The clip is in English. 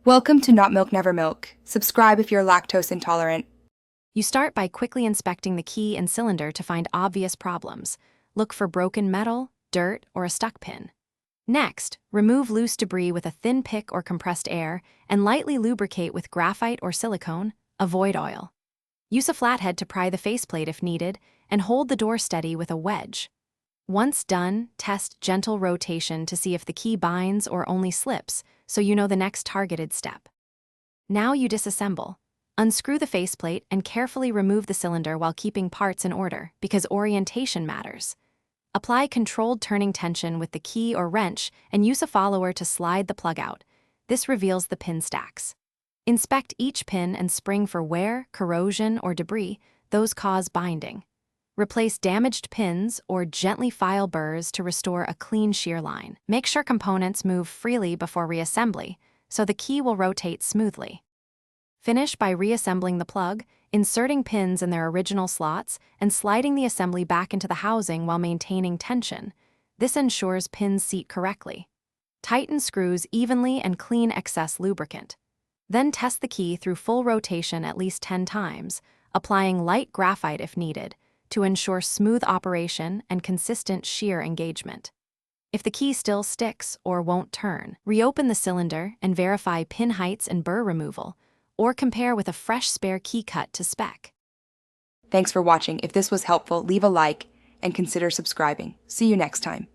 Welcome to Not Milk Never Milk. Subscribe if you're lactose intolerant. You start by quickly inspecting the key and cylinder to find obvious problems. Look for broken metal, dirt, or a stuck pin. Next, remove loose debris with a thin pick or compressed air and lightly lubricate with graphite or silicone. Avoid oil. Use a flathead to pry the faceplate if needed and hold the door steady with a wedge. Once done, test gentle rotation to see if the key binds or only slips, so you know the next targeted step. Now you disassemble. Unscrew the faceplate and carefully remove the cylinder while keeping parts in order, because orientation matters. Apply controlled turning tension with the key or wrench and use a follower to slide the plug out. This reveals the pin stacks. Inspect each pin and spring for wear, corrosion, or debris. Those cause binding. Replace damaged pins or gently file burrs to restore a clean shear line. Make sure components move freely before reassembly, so the key will rotate smoothly. Finish by reassembling the plug, inserting pins in their original slots, and sliding the assembly back into the housing while maintaining tension. This ensures pins seat correctly. Tighten screws evenly and clean excess lubricant. Then test the key through full rotation at least 10 times, applying light graphite if needed, to ensure smooth operation and consistent shear engagement. If the key still sticks or won't turn, reopen the cylinder and verify pin heights and burr removal, or compare with a fresh spare key cut to spec. Thanks for watching. If this was helpful, leave a like and consider subscribing. See you next time.